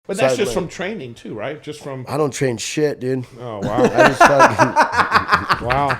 But that's just from training too, right? Just from. I don't train shit, dude. Oh wow! I just fucking Wow.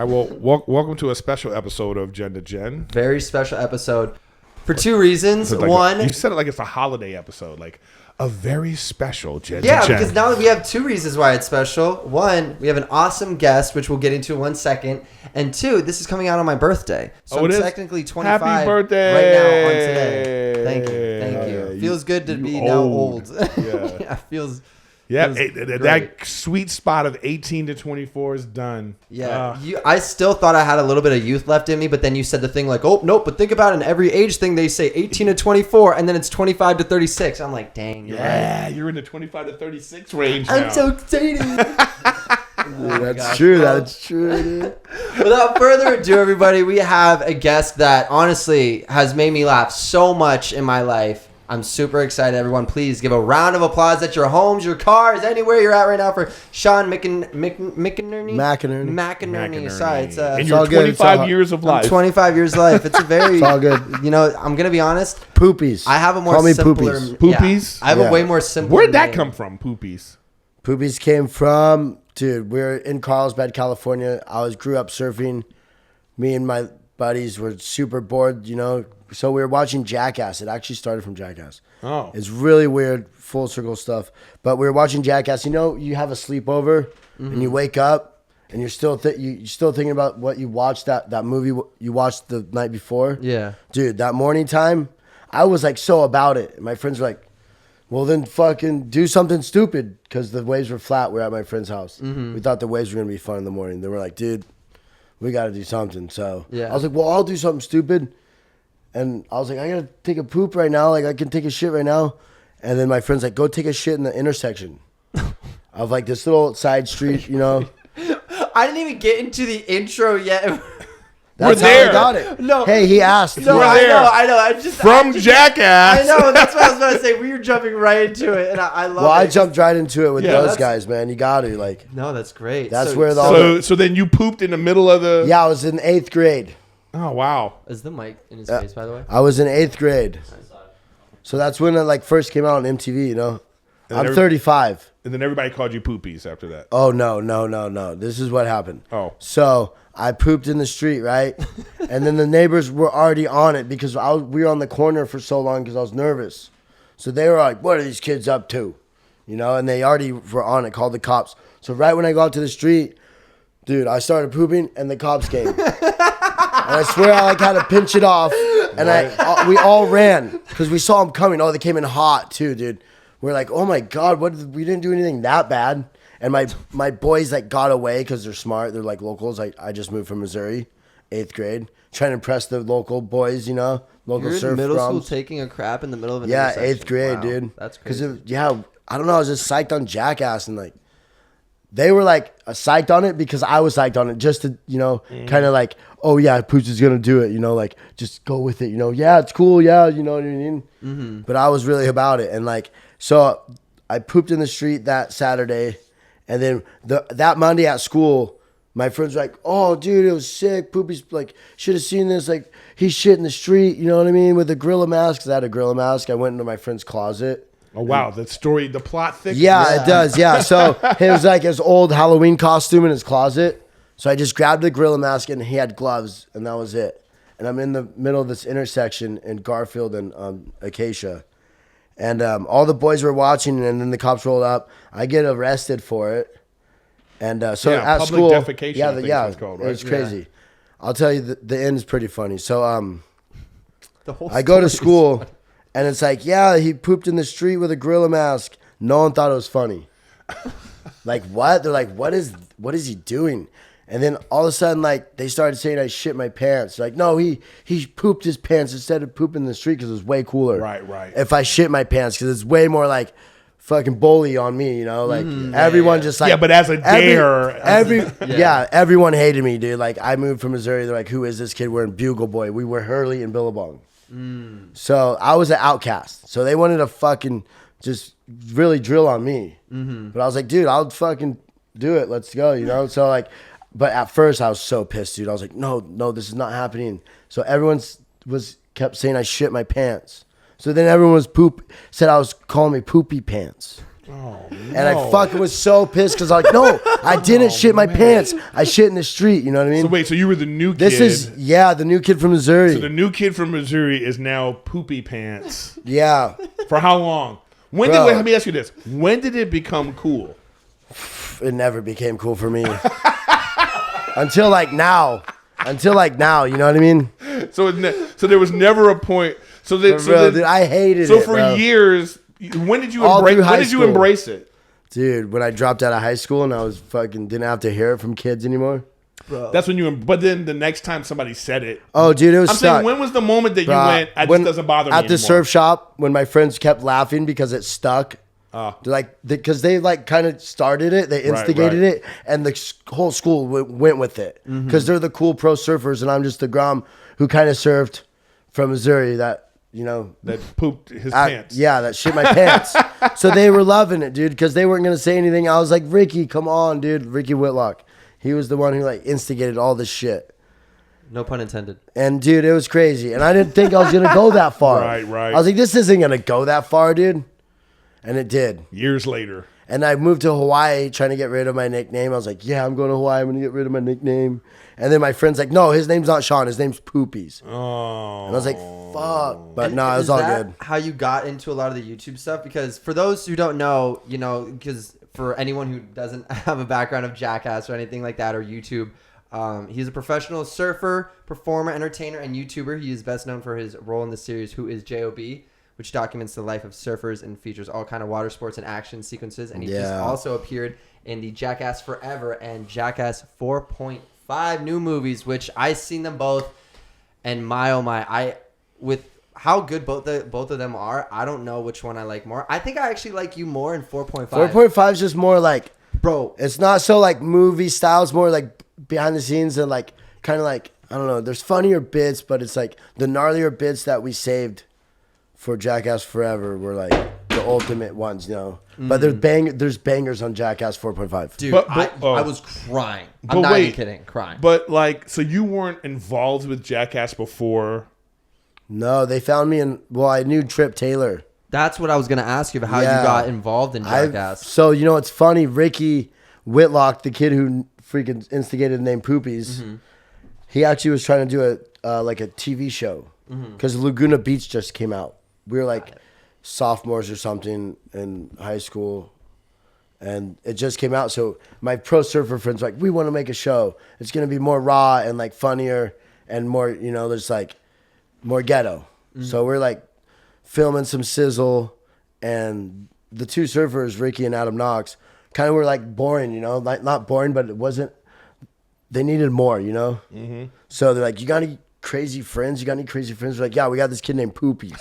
Well, welcome to a special episode of Gen2Gen. Very special episode for two reasons. Like One, you said it like it's a holiday episode, like a very special Gen2Gen. Yeah, because now that we have two reasons why it's special. One, we have an awesome guest, which we'll get into in 1 second. And two, this is coming out on my birthday. So I'm technically 25 Happy birthday. right now on today. Thank you. Thank you. Feels good to be now old. Yeah. Yeah, feels... Yeah, that sweet spot of 18 to 24 is done. Yeah, I still thought I had a little bit of youth left in me, but then you said the thing like, oh, nope, but think about it, in every age thing, they say 18 to 24, and then it's 25 to 36. I'm like, dang, you're right. You're in the 25 to 36 range now. I'm so excited. That's true. That's true, dude. Without further ado, everybody, we have a guest that honestly has made me laugh so much in my life. I'm super excited, everyone. Please give a round of applause at your homes, your cars, anywhere you're at right now for Sean McInerney. Sorry, it's in your 25 years of life. 25 years of life. It's a very. It's all good. You know, I'm gonna be honest. Poopies. I have a more Call me simpler. Poopies. I have a way more simple. Where'd that come from? Poopies. Poopies came from, dude. We're in Carlsbad, California. Grew up surfing. Me and my buddies were super bored, you know. So we were watching Jackass. It actually started from Jackass. Oh. It's really weird, full circle stuff. But we were watching Jackass. You know, you have a sleepover and you wake up and you're still thinking about what you watched, that movie you watched the night before. Yeah. Dude, that morning time, I was like so about it. And my friends were like, well, then fucking do something stupid, because the waves were flat. We're at my friend's house. We thought the waves were going to be fun in the morning. They were like, dude, we got to do something. So I was like, well, I'll do something stupid. And I was like, I got to take a poop right now. Like, I can take a shit right now. And then my friend's like, go take a shit in the intersection of like this little side street, you know. I didn't even get into the intro yet. That's how I got it. No. Hey, he asked. No, I know. From Jackass. I know. That's what I was about to say. We were jumping right into it, and I love it. Well, I jumped right into it with those guys, man. You got to, like. No, that's great. That's where So then you pooped in the middle of the... Yeah, I was in 8th grade. Oh, wow. Is the mic in his face, by the way? I was in 8th grade. So that's when it like first came out on MTV, you know. I'm 35. And then everybody called you Poopies after that. Oh, no. This is what happened. Oh. So I pooped in the street, right? And then the neighbors were already on it because we were on the corner for so long because I was nervous. So they were like, what are these kids up to? You know, and they already were on it, called the cops. So right when I got to the street, dude, I started pooping and the cops came. And I swear I like had to pinch it off, and we all ran because we saw them coming. Oh, they came in hot too, dude. We're like, oh my god, we didn't do anything that bad. And my boys like got away because they're smart. They're like locals. I just moved from Missouri, 8th grade, trying to impress the local boys, you know, local You're surf in middle proms. school taking a crap in the middle of an intersection. 8th grade, wow. dude. That's crazy. Because I don't know. I was just psyched on Jackass, and like they were like psyched on it because I was psyched on it, just to, you know, kind of like, oh yeah, Pooch is gonna do it, you know, like just go with it, you know. Yeah, it's cool, yeah, you know what I mean. Mm-hmm. But I was really about it, and like, so I pooped in the street that Saturday, and then that Monday at school, my friends were like, oh dude, it was sick. Poopy's like, should have seen this. Like, he shit in the street, you know what I mean, with a gorilla mask. 'Cause I had a gorilla mask. I went into my friend's closet. Oh, wow. The plot thickens. Yeah, it does. Yeah. So it was like his old Halloween costume in his closet. So I just grabbed the gorilla mask and he had gloves, and that was it. And I'm in the middle of this intersection in Garfield and Acacia. And all the boys were watching, and then the cops rolled up. I get arrested for it. And so at public school, defecation, it's called, right? It was crazy. Yeah. I'll tell you, the end is pretty funny. So I go to school. And it's like, yeah, he pooped in the street with a gorilla mask. No one thought it was funny. Like, what? They're like, what is he doing? And then all of a sudden, like, they started saying I shit my pants. Like, no, he pooped his pants instead of pooping in the street because it was way cooler. Right. If I shit my pants, because it's way more like fucking bully on me, you know? Like, everyone just like... Yeah, but as a dare... Everyone hated me, dude. Like, I moved from Missouri. They're like, who is this kid wearing Bugle Boy? We wear Hurley and Billabong. So I was an outcast. So they wanted to fucking just really drill on me. But I was like, dude, I'll fucking do it. Let's go, you know? So like, but at first I was so pissed, dude. I was like, no, this is not happening. So everyone kept saying I shit my pants. So then everyone said I was calling me poopy pants. Oh, and I fucking was so pissed because I was like, no, I didn't shit my pants. I shit in the street. You know what I mean? So wait, so you were the new kid. This is, the new kid from Missouri. So the new kid from Missouri is now poopy pants. Yeah. For how long? Let me ask you this. When did it become cool? It never became cool for me. Until like now, you know what I mean? So there was never a point. Dude, I hated it. So for years, when did you embrace it? Dude, when I dropped out of high school and I was fucking didn't have to hear it from kids anymore. Bro. That's when but then the next time somebody said it. Oh, dude, it was I'm stuck. saying, when was the moment that you went, this doesn't bother me At the anymore? surf shop, when my friends kept laughing because it stuck. Because they like kind of started it, they instigated it, and the whole school went with it. Because they're the cool pro surfers, and I'm just the Grom who kind of surfed from Missouri that, you know. That pooped his pants. Yeah, that shit my pants. So they were loving it, dude, because they weren't going to say anything. I was like, Ricky, come on, dude. Ricky Whitlock. He was the one who like instigated all this shit. No pun intended. And dude, it was crazy. And I didn't think I was going to go that far. Right. I was like, this isn't going to go that far, dude. And it did. Years later. And I moved to Hawaii trying to get rid of my nickname. I was like, yeah, I'm going to Hawaii. I'm going to get rid of my nickname. And then my friend's like, no, his name's not Sean. His name's Poopies. Oh. And I was like, fuck. But no, it was all good. How you got into a lot of the YouTube stuff? Because for those who don't know, you know, because for anyone who doesn't have a background of Jackass or anything like that or YouTube, he's a professional surfer, performer, entertainer, and YouTuber. He is best known for his role in the series Who is J.O.B., which documents the life of surfers and features all kind of water sports and action sequences. And he just also appeared in the Jackass Forever and Jackass 4.5 new movies, which I seen them both. And my oh my, with how good both of them are, I don't know which one I like more. I think I actually like you more in 4.5. 4.5 is just more like, bro, it's not so like movie style. It's more like behind the scenes and like kind of like, I don't know. There's funnier bits, but it's like the gnarlier bits that we saved for Jackass Forever were like the ultimate ones, you know. But there's bangers on Jackass 4.5. Dude, I was crying. I'm not even kidding, crying. But like, so you weren't involved with Jackass before? No, they found me I knew Trip Taylor. That's what I was gonna ask you about how you got involved in Jackass. So you know, it's funny. Ricky Whitlock, the kid who freaking instigated the name Poopies, he actually was trying to do like a TV show because Laguna Beach just came out. We were like sophomores or something in high school, and it just came out. So my pro surfer friends were like, we want to make a show. It's going to be more raw and like funnier and more, you know, there's like more ghetto. So we're like filming some sizzle, and the two surfers, Ricky and Adam Knox, kind of were like boring, you know, like not boring, but it wasn't, they needed more, you know? So they're like, you got any crazy friends? You got any crazy friends? We're like, yeah, we got this kid named Poopies.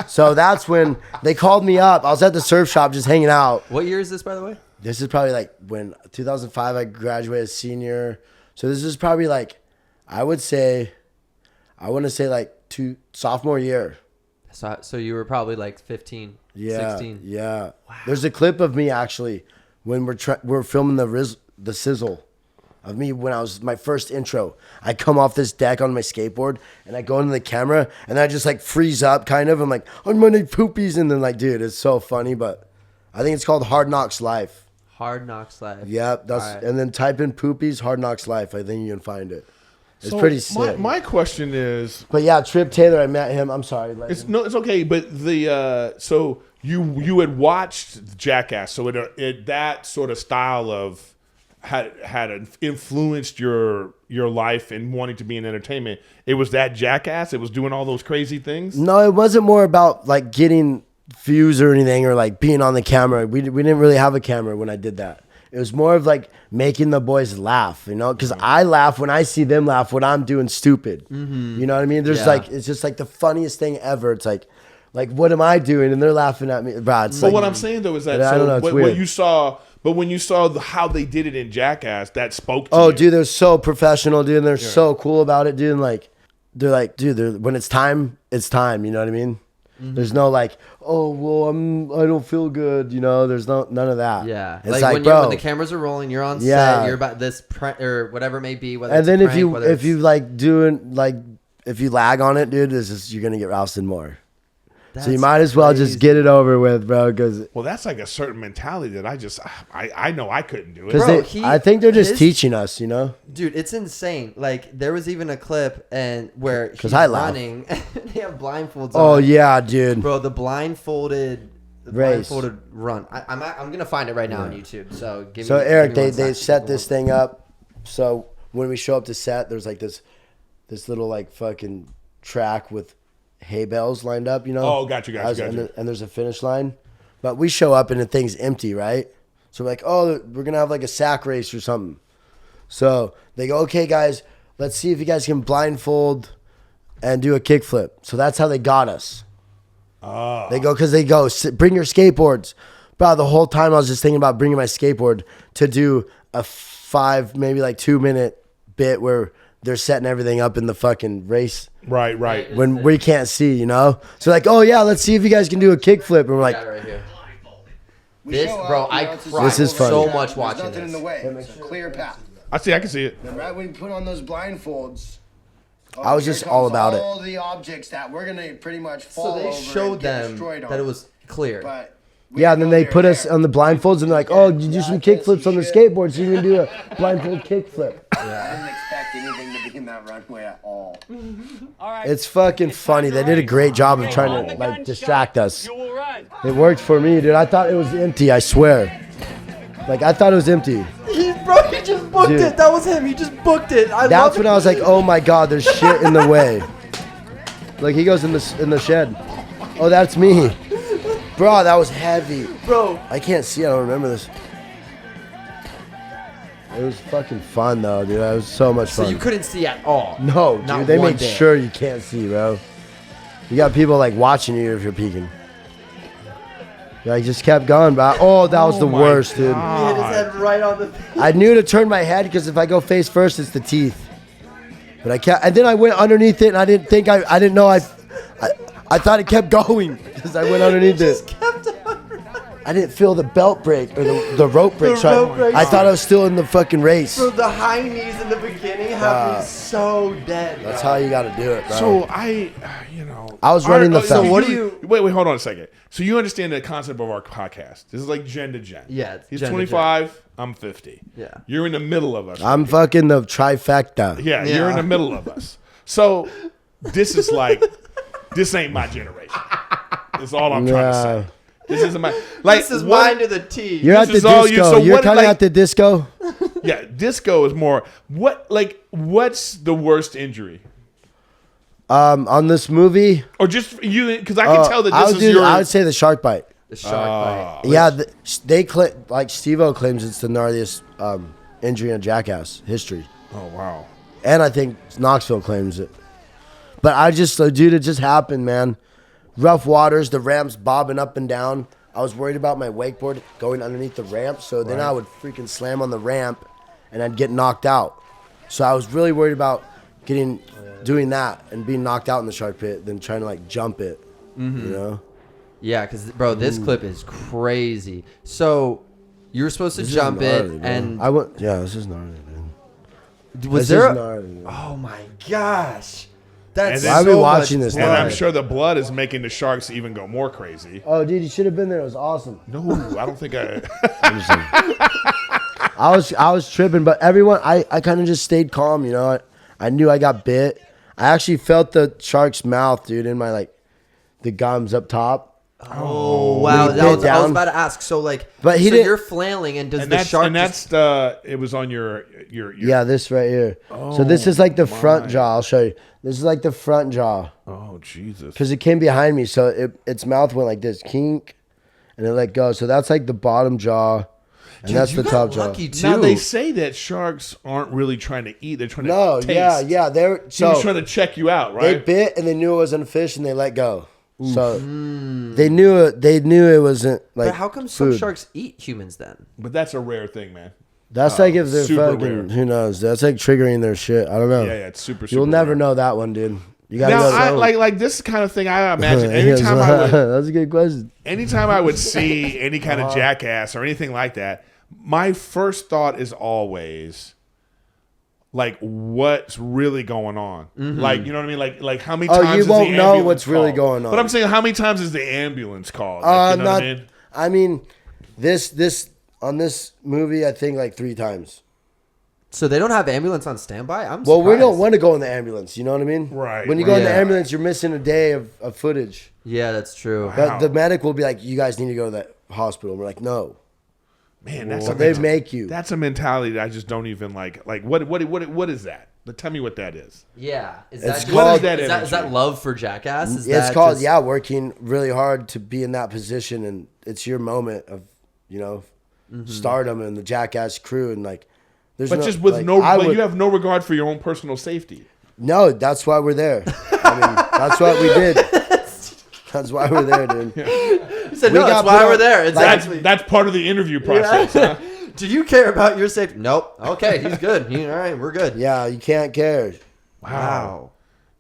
So that's when they called me up. I was at the surf shop just hanging out. What year is this, by the way? This is probably like when 2005 I graduated as senior. So this is probably like, I want to say like sophomore year. So you were probably like 15, 16. Yeah. Wow. There's a clip of me actually when we're filming the sizzle of me when I was my first intro. I come off this deck on my skateboard and I go into the camera and I just like freeze up kind of. I'm like, I'm gonna Poopies, and then like, dude, it's so funny. But I think it's called Hard Knocks Life. Hard Knocks Life. Yep, right. And then type in Poopies Hard Knocks Life. I think you can find it. It's so pretty sick. My question is, but yeah, Trip Taylor, I met him. I'm sorry. It's okay. But the so you had watched Jackass, so it that sort of style of had influenced your life and wanting to be in entertainment. It was that Jackass. It was doing all those crazy things. No, it wasn't more about like getting views or anything or like being on the camera. We didn't really have a camera when I did that. It was more of like making the boys laugh, you know, because I laugh when I see them laugh when I'm doing stupid. You know what I mean? There's like, it's just like the funniest thing ever. It's like what am I doing? And they're laughing at me. Bro, it's but what I'm saying though is that I don't know, it's what you saw. But when you saw how they did it in Jackass, that spoke to you. Oh, dude, they're so professional, dude. And they're so cool about it, dude. And like, they're like, dude, when it's time, it's time. You know what I mean? There's no like, oh well, I don't feel good. You know, there's none of that. Yeah, it's like when when the cameras are rolling, you're on set, you're about this or whatever it may be. Whether and it's then a prank, if you like doing like if you lag on it, dude, you're gonna get rousted more. So you might as well just get it over with, bro. Because that's like a certain mentality that I know I couldn't do it. Because I think they're just teaching us, you know, dude. It's insane. Like there was even a clip where he's running, and they have blindfolds. Oh on. yeah, dude, bro, the blindfolded run. I'm gonna find it right now on YouTube. So Erik, they set this thing up. So when we show up to set, there's like this little like fucking track with hay bales lined up, you know. Oh, got you. And there's a finish line, but we show up and the thing's empty, right? So we're like, oh, we're gonna have like a sack race or something. So they go, okay, guys, let's see if you guys can blindfold and do a kickflip. So that's how they got us. Oh. They go bring your skateboards. Bro, the whole time I was just thinking about bringing my skateboard to do a maybe like 2 minute bit where they're setting everything up in the fucking race. Right. When we can't see, you know? So like, oh yeah, let's see if you guys can do a kickflip. And we're like, right here. I cried so much watching this. Nothing in the way. It's a clear path. I can see it. And right when you put on those blindfolds, I was just all about it. All the objects that we're gonna pretty much fall over. So they showed them that it was clear. But yeah, and then they put us on the blindfolds and they're like, oh, you do some kickflips on the skateboard so you can do a blindfold kickflip. I didn't expect anything to be in that runway at all. It's fucking funny. They did a great job of trying to like distract us. It worked for me, dude. I thought it was empty, I swear. Like, I thought it was empty. He just booked it. That was him. He just booked it. That's when I was like, oh my God, there's shit in the way. Like, he goes in the shed. Oh, that's me. Bro, that was heavy. Bro. I can't see. I don't remember this. It was fucking fun, though, dude. It was so much fun. So you couldn't see at all? No, dude. They made sure you can't see, bro. You got people, like, watching you if you're peeking. Yeah, I just kept going, bro. Oh, that was the worst, dude. He hit his head right on the... I knew to turn my head because if I go face first, it's the teeth. But I can't. And then I went underneath it, and I didn't know I thought it kept going because I went underneath it. I didn't feel the belt break or the rope break. I thought I was still in the fucking race. So the high knees in the beginning have me so dead. Bro. That's how you got to do it, bro. So I was running the fast. So what do you? Wait, hold on a second. So you understand the concept of our podcast? This is like Gen to Gen. Yeah, he's 25. I'm 50. Yeah, you're in the middle of us. I'm fucking the trifecta. Yeah, you're in the middle of us. So this is like, this ain't my generation. That's all I'm trying to say. This isn't my this is mine to the T. You're at the disco. You're kind of at the disco. Yeah, disco is more. What's the worst injury? On this movie, or just you? Because I can tell that this is your. I would say the shark bite. The shark bite. Yeah, they like Steve-O claims it's the gnarliest injury in Jackass history. Oh wow! And I think Knoxville claims it. But dude, it just happened, man. Rough waters, the ramps bobbing up and down. I was worried about my wakeboard going underneath the ramp, so then I would freaking slam on the ramp, and I'd get knocked out. So I was really worried about doing that and being knocked out in the shark pit than trying to like jump it. Mm-hmm. You know? Yeah, because bro, this clip is crazy. So you were supposed to jump it, and this is gnarly, dude. Was there? Oh my gosh. That's why are we watching this? And I'm sure the blood is making the sharks even go more crazy. Oh, dude, you should have been there. It was awesome. No, I don't think I. I was tripping, but everyone, I kind of just stayed calm. You know, I knew I got bit. I actually felt the shark's mouth, dude, in my the gums up top. Oh wow! I was about to ask. So you're flailing, and does the shark? And it was on your. Yeah, this right here. Oh, so this is like the front jaw. I'll show you. This is like the front jaw. Oh Jesus! Because it came behind me, so its mouth went like this, kink, and it let go. So that's like the bottom jaw, and that's the top jaw. Now they say that sharks aren't really trying to eat; they're trying to taste. Yeah. They're he was trying to check you out, right? They bit and they knew it wasn't a fish, and they let go. Oof. So they knew it wasn't like. But how come some sharks eat humans then? But that's a rare thing, man. That's like if they're super fucking, rare. who knows? That's like triggering their shit. I don't know. Yeah, it's super. You'll never rare. know that one, dude. You gotta Now, know. like this kind of thing. I imagine Yes, anytime I would, that's a good question. anytime I would see any kind of Jackass or anything like that, my first thought is always like, what's really going on? Like, you know what I mean? Like how many times? Oh, you is the won't know ambulance what's really called? going on. But I'm saying, how many times is the ambulance called? Like, you know what I mean? I mean, this on this movie, I think like 3 times. So they don't have ambulance on standby? I'm Well, we don't surprised. want to go in the ambulance. You know what I mean? Right, When you go in the right. ambulance, you're missing a day of footage. Yeah, that's true. Wow. But the medic will be like, "You guys need to go to that hospital." We're like, "No." Man, that's So a they make you. That's a mentality that I just don't even like. Like, what is that? Tell me what that is. Yeah. Is It's that, called- is that that, is that energy? love for Jackass? Is It's that called just- working really hard to be in that position, and it's your moment of stardom and the Jackass crew, and like there's But no, just with like, no, I but would- you have no regard for your own personal safety. no, that's why we're there. I mean, that's what we did. That's why we're there, dude. You said, We no, got that's why put we're on- there. like- Exactly. That's part of the interview process. Huh? Do you care about your safety? Nope. Okay, he's good. All right, we're good. Yeah, you can't care. Wow.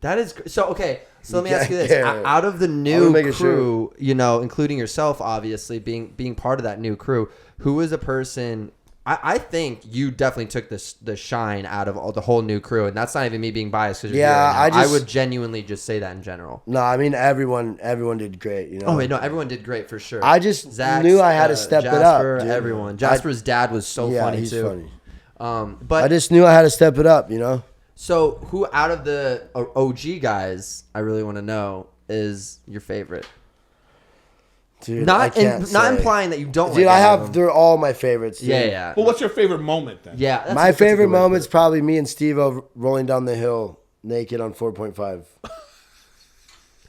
That is so okay. So let me You ask you can't this: care. out of the I'm new making crew, including yourself, obviously being part of that new crew, who is a person? I think you definitely took the shine out of the whole new crew, and that's not even me being biased. Because Yeah, I would genuinely just say that in general. No, I mean everyone did great. You know. Oh wait, no, everyone did great for sure. I just Zach, knew I had to step Jasper, it up. Dude. Everyone, Jasper's dad was so Yeah, funny he's too. funny. But I just knew I had to step it up. You know. so who out of the OG guys, I really want to know, is your favorite? Dude, I can't Not say. implying that you don't. Dude, like I any of have. them. They're all my favorites. Dude. Yeah. Well, what's your favorite moment then? Yeah, that's My that's a favorite good way to put moment's it. probably me and Steve-O rolling down the hill naked on 4.5.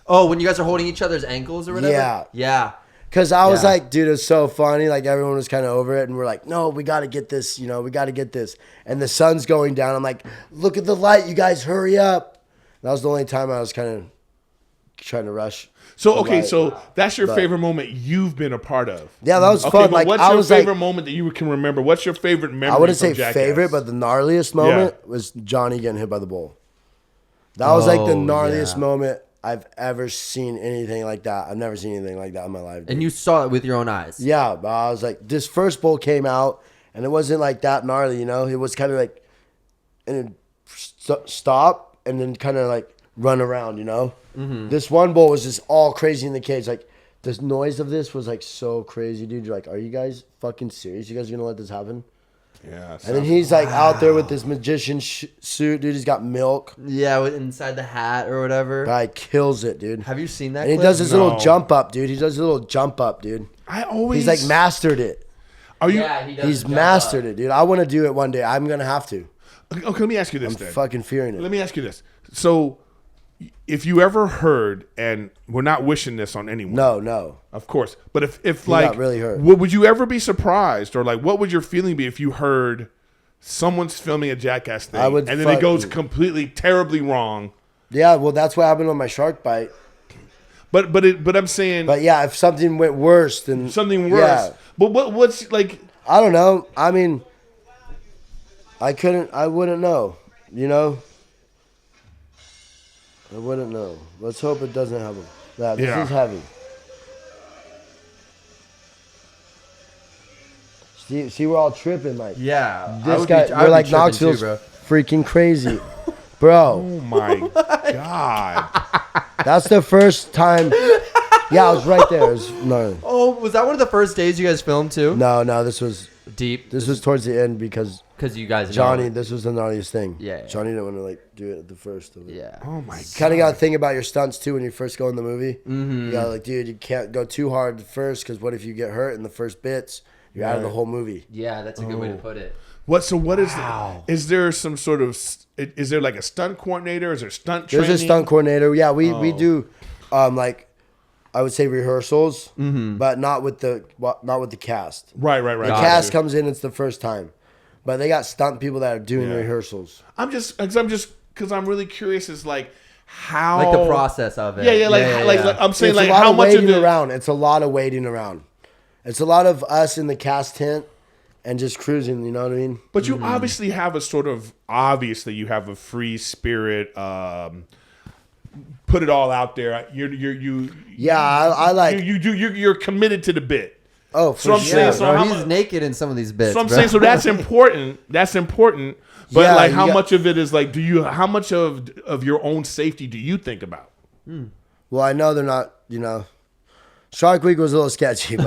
Oh, when you guys are holding each other's ankles or whatever. Yeah. Yeah. Because I was Yeah. like, dude, it was so funny. Like, everyone was kind of over it. And we're like, no, we got to get this. We got to get this. And the sun's going down. I'm like, look at the light. You guys hurry up. That was the only time I was kind of trying to rush. So the okay, light. so that's your But- favorite moment you've been a part of. Yeah, that was Okay, fun. but Like, what's I your was favorite like, moment that you can remember? What's your favorite memory? I wouldn't from say Jackass? favorite, but the gnarliest moment was Johnny getting hit by the bull. That was like the Oh, gnarliest yeah. moment I've ever seen anything like that. I've never seen anything like that in my life. And you saw it with your own eyes. Yeah, but I was like, this first bull came out, and it wasn't like that gnarly, It was kind of like, and it stop, and then kind of like run around, Mm-hmm. This one bull was just all crazy in the cage. Like, the noise of this was like so crazy, dude. You're like, are you guys fucking serious? You guys are gonna let this happen? Yeah. And then he's like out there with this magician suit, dude. He's got milk. Yeah, inside the hat or whatever. Guy kills it, dude. Have you seen that? And he clip? does his No. little jump up, dude. He does a little jump up, dude. I always. He's like mastered it. Are you? Yeah, he does. He's jump mastered up. it, dude. I want to do it one day. I'm gonna have to. Okay, let me ask you this I'm then. fucking fearing Let it. me ask you this. So, if you ever heard, and we're not wishing this on anyone, No. of course, but if He like, got really hurt. would you ever be surprised, or like, what would your feeling be if you heard someone's filming a Jackass thing, I would and then it goes fucking- completely terribly wrong? Yeah, well, that's what happened on my shark bite. But I'm saying But yeah, if something went worse, then something worse. Yeah, But what's like? I don't know. I mean, I wouldn't know. I wouldn't know. Let's hope it doesn't happen. Yeah, this Yeah. is heavy. See, we're all tripping like. Yeah. I This would guy, be, I we're would like be tripping Knoxville's too, bro. freaking crazy, bro. Oh my god! That's the first time. Yeah, I was right there. It was, no, Was that one of the first days you guys filmed too? no. This was Deep. towards the end because Because you guys know. Johnny. This was the gnarliest thing. Yeah. Johnny didn't want to like do it at the first of it. Yeah. Oh my god! Kind of got to think about your stunts too when you first go in the movie. Mm-hmm. You got like, dude, you can't go too hard at first because what if you get hurt in the first bits? You're out of the whole movie. Yeah, that's a good way to put it. What? So what is? Is there some sort of? Is there like a stunt coordinator? Is there stunt training? There's a stunt coordinator. Yeah, we do, like, I would say rehearsals, but not with the cast. Right. The Got cast it. comes in, it's the first time, but they got stunt people that are doing Yeah. rehearsals. Because I'm really curious. Is like how Like the process of it. Yeah. Like I'm saying, It's like a lot how of much of waiting it? around. It's a lot of waiting around. It's a lot of us in the cast tent and just cruising. You know what I mean? But you obviously have a sort of you have a free spirit. Put it all out there. You're committed to the bit. Oh, So I'm for saying, sure. so how He's much- naked in some of these bits. So I'm bro. saying, so that's important. That's important. But Yeah, like, you how got- much of it is like? How much of your own safety do you think about? Well, I know they're not. You know, Shark Week was a little sketchy, but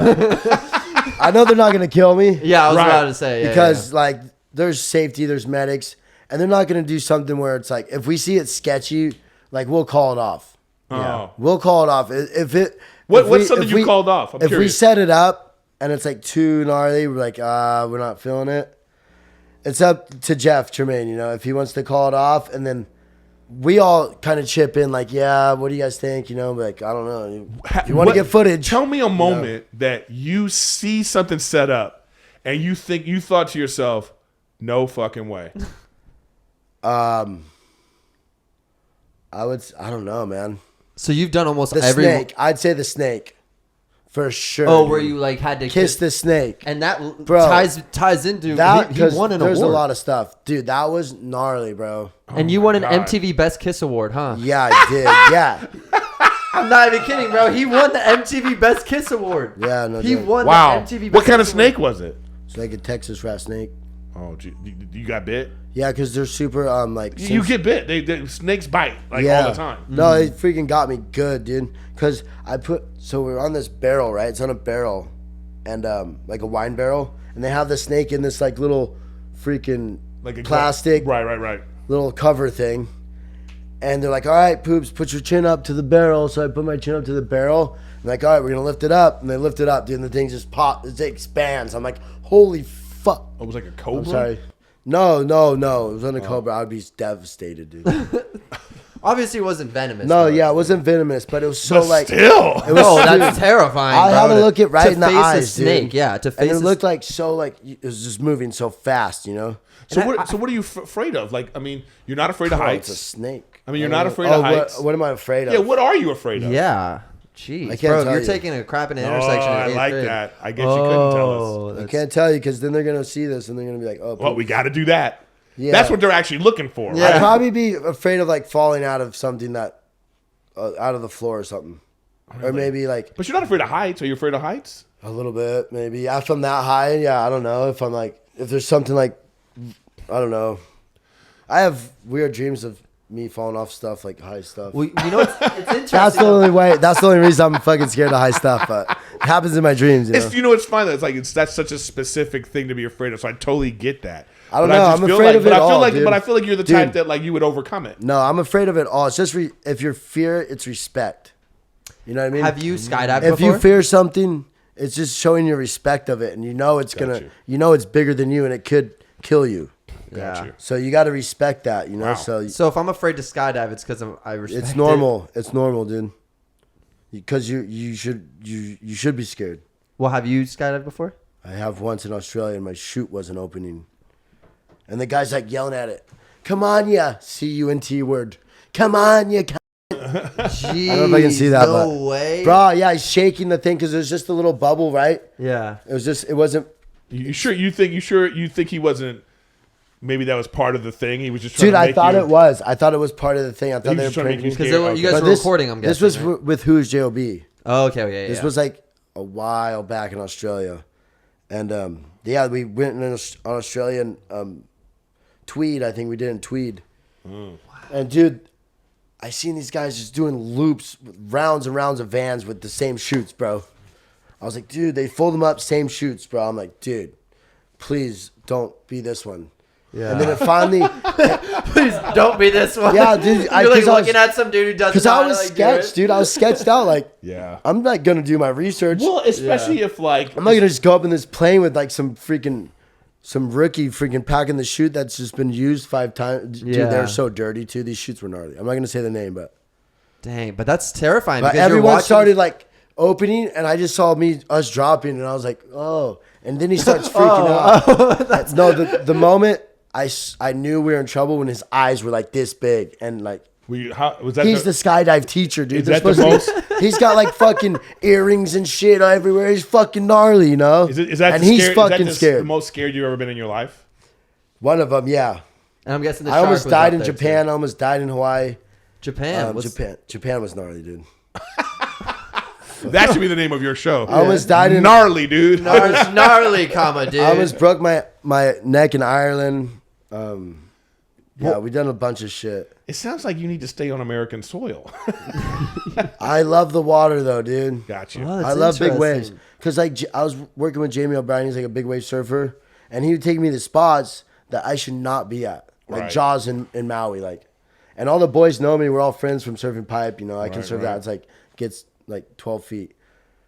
I know they're not gonna kill me. Yeah, I was Right. about to say because like there's safety, there's medics, and they're not gonna do something where it's like if we see it sketchy, like we'll call it off. Oh, We'll call it off what's something you called off? I'm if we curious. set it up and it's like too gnarly, we're like, we're not feeling it. It's up to Jeff Tremaine, you know, if he wants to call it off, and then we all kind of chip in, like, yeah, what do you guys think? You know, like, I don't know. If you want to get footage, Tell me a moment that you see something set up and you thought to yourself, no fucking way. I don't know, man. So you've done almost The every. snake. I'd say the snake, for sure. Oh, where dude. you like had to kiss the snake. and that Bro, ties into That he because won an there's award. a lot of stuff, dude. That was gnarly, bro. And you won an God. MTV Best Kiss Award, huh? Yeah, I did. Yeah, I'm not even kidding, bro. He won the MTV Best Kiss Award. yeah. No, He joke. won Wow. the MTV Best What kind of Kiss snake Award. was it? It's like a Texas rat snake. Oh, you got bit? Yeah, because they're super like. You get bit. Snakes bite all the time. No, it freaking got me good, dude. Because we're on this barrel, right? It's on a barrel, and like a wine barrel, and they have the snake in this like little freaking Like a plastic Right. little cover thing. And they're like, all right, Poops, put your chin up to the barrel. So I put my chin up to the barrel. I'm like, all right, we're going to lift it up. And they lift it up, dude. And the thing just it expands. I'm like, holy fuck. Oh, it was like a cobra? I'm sorry. No. It was on a cobra. I'd be devastated, dude. Obviously, it wasn't venomous. No, though. yeah, it wasn't venomous, but it was so But like. still. It was, No, that's dude, terrifying. I had bro. to look it right to in the face eyes, a snake. dude. Yeah, to face. And it a looked like so like it was just moving so fast, you know. So what are you afraid of? Like, I mean, you're not afraid of Oh, heights. it's a snake. I mean, you're not afraid of heights. What am I afraid of? Yeah, what are you afraid of? Yeah. Jeez, I can't bro, tell you're you. taking a crap in an Oh, intersection. in I eighth like grade. that. I guess you couldn't tell us. Oh, I that's- can't tell you because then they're gonna see this and they're gonna be like, oh. Well, we got to do that. Yeah. That's what they're actually looking for. Yeah. I'd Right? probably be afraid of like falling out of something that, out of the floor or something, or maybe like But you're not afraid of heights. Are you afraid of heights? a little bit, maybe if I'm that high. Yeah, I don't know if I'm like if there's something like, I don't know. I have weird dreams of me falling off stuff like high stuff. Well, you know, it's interesting. That's the only way. That's the only reason I'm fucking scared of high stuff. But it happens in my dreams. You know? It's fine. That's such a specific thing to be afraid of. So I totally get that. I don't But know. just I'm feel afraid like, of but it I feel all, like, dude. But I feel like you're the Dude. type that like you would overcome it. No, I'm afraid of it all. It's just if you're fear, it's respect. You know what I mean? Have you skydived if before? you fear something, it's just showing your respect of it, and you know it's gonna, you. you know it's bigger than you, and it could kill you. Got Yeah. you. So you got to respect that, you know. Wow. So if I'm afraid to skydive, it's because I respect it's it. normal. It's normal, dude. Because you should be scared. Well, have you skydived before? I have once in Australia, and my chute wasn't opening, and the guy's like yelling at it. Come on, ya CUNT word. Come on, ya. Jeez, I don't know if I can see that, No but way, bro, yeah, he's shaking the thing because it was just a little bubble, right? Yeah. It wasn't. You sure you think he wasn't? Maybe that was part of the thing. He was just trying Dude, to I make thought you, it was. I thought it was part of the thing. I thought He was they were just trying to make pranking. you Because scared. you guys Okay. were recording. I'm This guessing. was right? with Who's Job. Oh, okay. Yeah. This was like a while back in Australia, and yeah, we went on Australian Tweed. I think we did in Tweed, and dude, I seen these guys just doing loops, rounds and rounds of vans with the same chutes, bro. I was like, dude, they fold them up, same chutes, bro. I'm like, dude, please don't be this one. Yeah. And then it finally, Please don't be this one. Yeah, dude, You're I- like 'cause I was- looking at some dude who doesn't. because know I how was to, like, do sketched, it. dude. I was sketched out. Like, Yeah. I'm not gonna do my research. Well, especially if like I'm not gonna just go up in this plane with like some rookie freaking packing the chute that's just been used 5 times. Dude, Yeah. they're so dirty too. These chutes were gnarly. I'm not gonna say the name, but Dang, but that's terrifying. but because you're everyone watching- started like opening, and I just saw us dropping, and I was like, oh. And then he starts freaking out. No, the moment I knew we were in trouble when his eyes were like this big, and like Was that He's the skydive teacher, dude. Is They're that the supposed to he's got like fucking earrings and shit everywhere. He's fucking gnarly, you know? Is that and the he's scare- fucking is that the scared. most scared you've ever been in your life? One of them, yeah. And I'm guessing the I shark almost was died up in there, Japan. too. I almost died in Hawaii. Japan. Japan was gnarly, dude. That should be the name of your show. I almost died in Gnarly, dude. Gnarly, comma, dude. I almost broke my neck in Ireland. Yeah, we done a bunch of shit. It sounds like you need to stay on American soil. I love the water though, dude. Got you. Oh, that's I love big waves interesting. because like I was working with Jamie O Briens. He's like a big wave surfer, and he would take me to spots that I should not be at, like Right. Jaws in Maui, like. And all the boys know me. We're all friends from surfing pipe. You know, I can Right, surf right. that. It's like gets like 12 feet,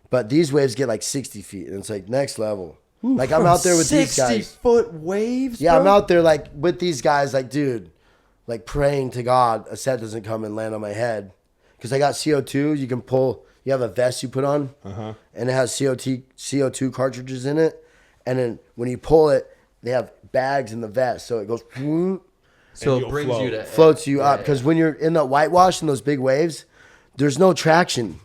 but these waves get like 60 feet, and it's like next level. Like I'm out there with these 60 guys. foot waves. Yeah, bro? I'm out there like with these guys, like dude, like praying to God a set doesn't come and land on my head, because I got CO2. You can pull. You have a vest you put on, and it has CO2 cartridges in it, and then when you pull it, they have bags in the vest, so it goes So And it you'll brings float. you to floats you up. yeah. Because when you're in the whitewash in those big waves, there's no traction,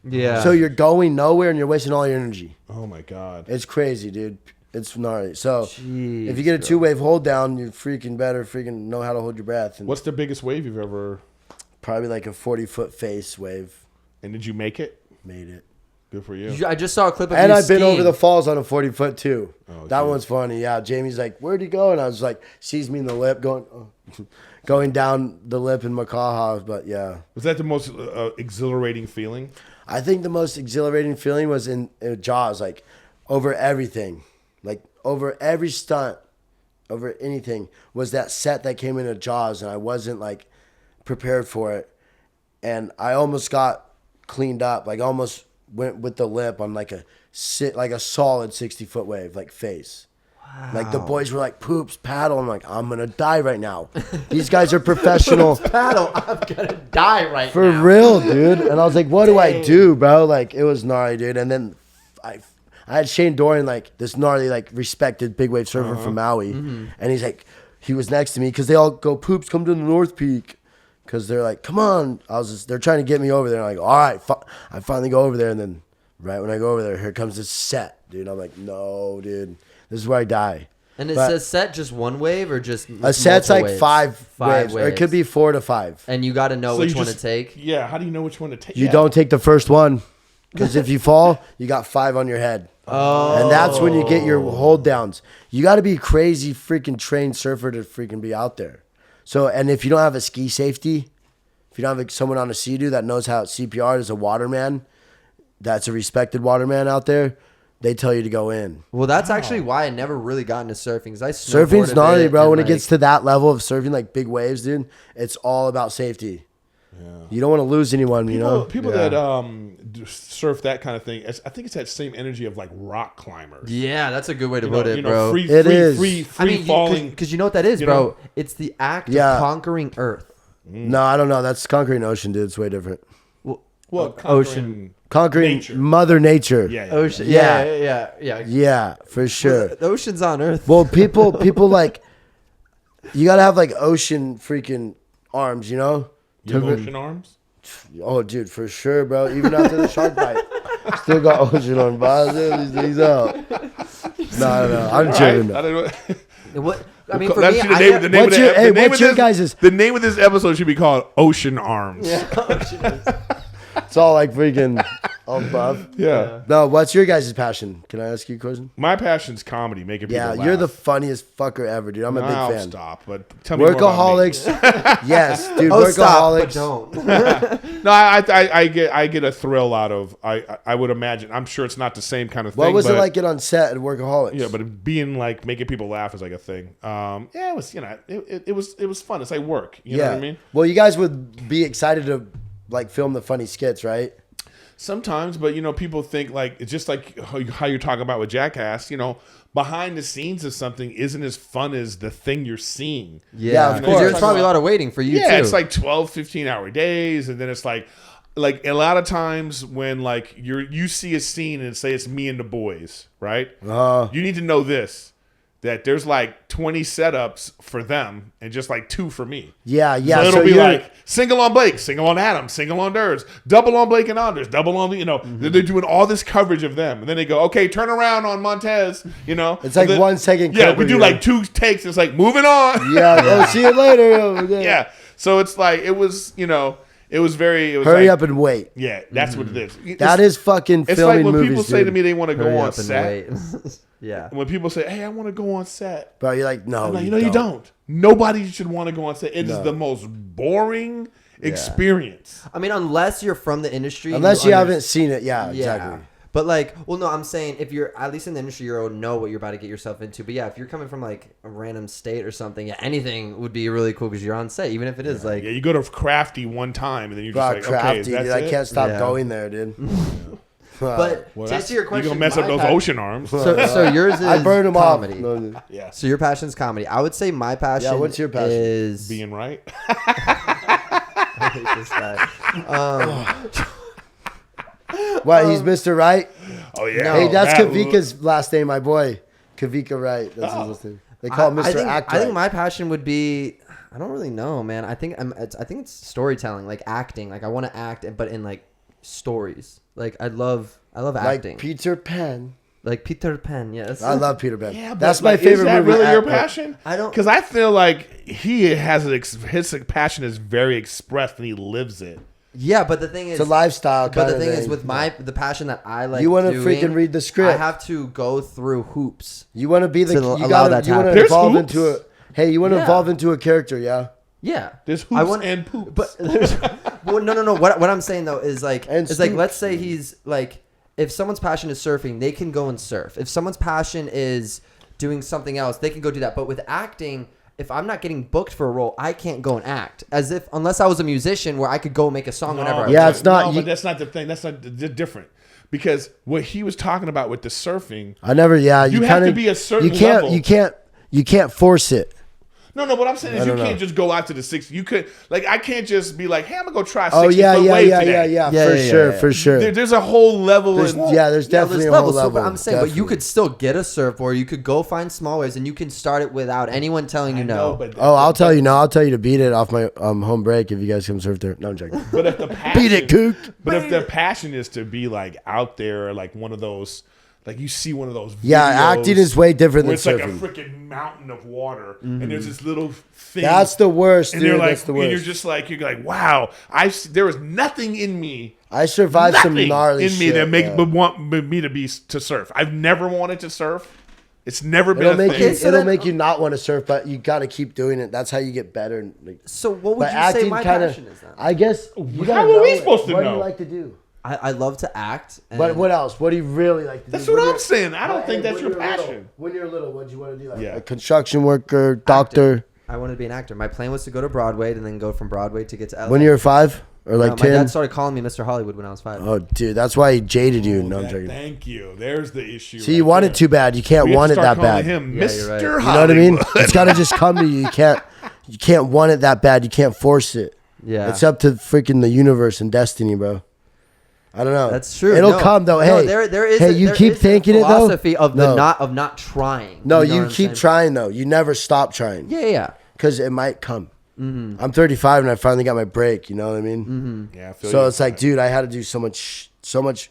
Yeah. so you're going nowhere and you're wasting all your energy. Oh my God. It's crazy, dude. It's gnarly. So Jeez, if you get a bro. 2-wave hold down, you freaking better freaking know how to hold your breath. And What's the biggest wave you've ever? probably like a 40-foot face wave. And did you make it? Made it. Good for you. I just saw a clip of And you I've been over skiing. the falls on a 40-foot too. Oh, that dude. one's funny. Yeah, Jamie's like, "Where'd he go?" And I was like, sees me in the lip going, going down the lip in Makaha. But yeah, Was that the most exhilarating feeling? I think the most exhilarating feeling was in Jaws, like over everything, like over every stunt, over anything, was that set that came into Jaws, and I wasn't like prepared for it, and I almost got cleaned up, like almost went with the lip on like a solid 60-foot wave, like face. Like the boys were like, "Poops, paddle." I'm like, I'm gonna die right now. These guys are professional. paddle. I'm gonna die right For now. real, dude. And I was like, what do I do, bro? Like, it was gnarly, dude. And then I had Shane Dorian, like, this gnarly, like, respected big wave surfer from Maui. And he's like, he was next to me because they all go, "Poops, come to the North Peak." Because they're like, "Come on." They're trying to get me over there. I'm like, all right, I finally go over there. And then right when I go over there, here comes this set, dude. I'm like, no, dude. This is where I die. And it But says set just one wave or just a set's multiple like waves? five waves. Or it could be 4 to 5. And you got to know So which you one just- to take. Yeah. How do you know which one to take? You Yeah. don't take the first one, because if you fall, you got 5 on your head. Oh. And that's when you get your hold downs. You got to be crazy freaking trained surfer to freaking be out there. So, and if you don't have a ski safety, if you don't have someone on a Sea-Doo that knows how CPR is a waterman, that's a respected waterman out there, they tell you to go in. Well, that's actually why I never really got into surfing. 'Cause I Surfing's snowboard a gnarly, bit bro. and, When it like, gets to that level of surfing, like big waves, dude, it's all about safety. You don't want to lose anyone, you know? People that surf that kind of thing, I think it's that same energy of like rock climbers. Yeah, that's a good way to You put know, it, bro. free, It free, is. free, I mean, falling. because you know what that is, you bro. know? It's the act Yeah. of conquering Earth. No, I don't know. That's conquering ocean, dude. It's way different. Well, Ocean. Conquering Nature. Mother Nature. Yeah, yeah. Ocean. Yeah. Yeah. Yeah, for sure. The ocean's on Earth. Well, people like, you gotta have like ocean freaking arms, you know? You have ocean arms? Oh, dude, for sure, bro. Even after the shark bite, still got ocean arms. Bro. These things out. No. I'm chilling. I don't know. What? I mean, for That me, should be the name of What's the your- ep- hey, the name what's of your this- guys'- The name of this episode should be called Ocean Arms. It's all like freaking all buff. Yeah. No, what's your guys' passion? Can I ask you a question? My passion's comedy, making people Yeah, laugh. you're the funniest fucker ever, dude. I'm a big I'll fan. stop, but tell me more about me. Workaholics. Yes, dude. oh, stop, but Workaholics. don't. No, I get a thrill out of. I would imagine. I'm sure it's not the same kind of thing. What was it but- like it on set at Workaholics? Yeah, but being like making people laugh is like a thing. Yeah, it was it was fun. It's like work. You know what I mean? Well, you guys would be excited to like film the funny skits, right? Sometimes, but people think like it's just like how you're talking about with Jackass. Behind the scenes of something isn't as fun as the thing you're seeing. Yeah, of Because there's course. probably a lot of waiting for you, Yeah, too. it's like 12, 15-hour days, and then it's like a lot of times when like you see a scene and say it's me and the boys, right? You need to know this. that there's like 20 setups for them and just like 2 for me. Yeah. So it'll be like single on Blake, single on Adam, single on Durs, double on Blake and Anders, double on, they're doing all this coverage of them. And then they go, okay, turn around on Montez, It's like then, 1 second. Yeah, we do like 2 takes. It's like moving on. Yeah. Oh, see you later. Yeah. So it's like, it was, it was Hurry up and wait. Yeah, that's what it is. That is fucking It's filming like when movies, people say dude. to me they want to go Hurry on up and set. wait. Yeah. When people say, hey, I want to go on set. Bro, you're like, no, I'm like, you don't. Nobody should want to go on set. It is the most boring experience. I mean, unless you're from the industry. Unless you haven't seen it. Yeah, exactly. But like, well, no, I'm saying if you're at least in the industry, you know what you're about to get yourself into. But yeah, if you're coming from like a random state or something, yeah, anything would be really cool because you're on set, even if it is like. Yeah, you go to Crafty one time and then you're just like, Crafty, okay, that's dude, I it? can't stop going there, dude. But to answer your question, you're gonna mess up those ocean arms. So yours is I burned them comedy. off. No, dude. Yeah, So your passion is comedy. I would say my passion. Yeah, what's your passion? Is being right. I hate this guy. What? He's Mr. Right? Oh yeah. No. Hey, that's That- Kavika's last name, my boy. Kavika Wright. That's his last name. They call him Mr. Act I think Right. my passion would be. I don't really know, man. I think it's storytelling, like acting. Like I want to act, but in like stories. Like I love acting. Like Peter Pan. Like Peter Pan, yes. I love Peter Pan. Yeah, but That's my like, favorite is that movie. really your ever. passion? I don't- because I feel like he has his passion is very expressed and he lives it. Yeah, but the thing is, It's a lifestyle But kind the of thing thing. is, with the passion that I like, You wanna doing, freaking read the script. I have to go through hoops. You want to be the To you allow gotta that to you want to happen. There's evolve hoops. into a hey, you want to Yeah. evolve into a character, yeah? Yeah, There's I hoops and poops. But there's, well, no. What I'm saying though is like, And it's like stoops. let's say he's like, if someone's passion is surfing, they can go and surf. If someone's passion is doing something else, they can go do that. But with acting, if I'm not getting booked for a role, I can't go and act. As if unless I was a musician where I could go make a song whenever I Yeah, want. it's not- No, you- but that's not the thing. That's not different. Because what he was talking about with the surfing, I never yeah, You you have kind to of be a certain you can't level. you can't force it. no, what I'm saying is you don't can't know. just go out to the 60. You could like I can't just be like, hey, I'm gonna go try 60 Oh yeah, foot yeah, wave yeah, today. yeah, Yeah, for yeah, sure, yeah. for sure. There's a whole level. There's in, there's definitely a whole level. But I'm saying, but you definitely. could still get a surfboard. You could go find small waves, and you can start it without anyone telling you no. but Oh, I'll tell you. No, I'll tell you to beat it off my home break if you guys come surf there. No, I'm joking. But if the passion, Beat it, kook. But if their passion is to be like out there, like one of those, like you see one of those. Yeah, videos acting is way different where than it's surfing. like a freaking mountain of water, and there's this little thing. That's the worst, And dude. you're like, That's the and you're worst. just like, wow, there was nothing in me. I survived some Nothing gnarly in me shit. that yeah. would want me to surf. I've never wanted to surf. It's never been It'll a make thing. you. Okay, so It'll then- make you not want to surf, but you got to keep doing it. That's how you get better. Like, So what would but you say acting my kind passion of. is then? I guess. You How gotta are we know it. supposed to What do know? you like to do? I love to act. And But what else? What do you really like to That's do? what When I'm you're- saying. I don't think Hey, that's when your you're little- passion. When you're little, what do you want to do? Like Yeah. a construction worker, doctor. I wanted to be an actor. My plan was to go to Broadway and then go from Broadway to get to LA. When you were 5 or like my 10. dad started calling me Mr. Hollywood when I was 5. Oh, dude, that's why he jaded you. No, I'm joking. Thank you. There's the issue. See, you want it too bad. You can't We have want to it start that calling bad. him Yeah, Mr. you're right. You know what I mean? Hollywood. It's got to just come to you. You can't want it that bad. You can't force it. Yeah. It's up to freaking the universe and destiny, bro. I don't know. That's true. It'll No. come though. No, Hey, there is. hey, you there keep is a thinking it though. philosophy of No. not trying. No, know you what I'm keep saying? trying though. You never stop trying. Yeah. Because it might come. Mm-hmm. I'm 35 and I finally got my break. You know what I mean? Yeah, I feel So you. it's like, dude, I had to do so much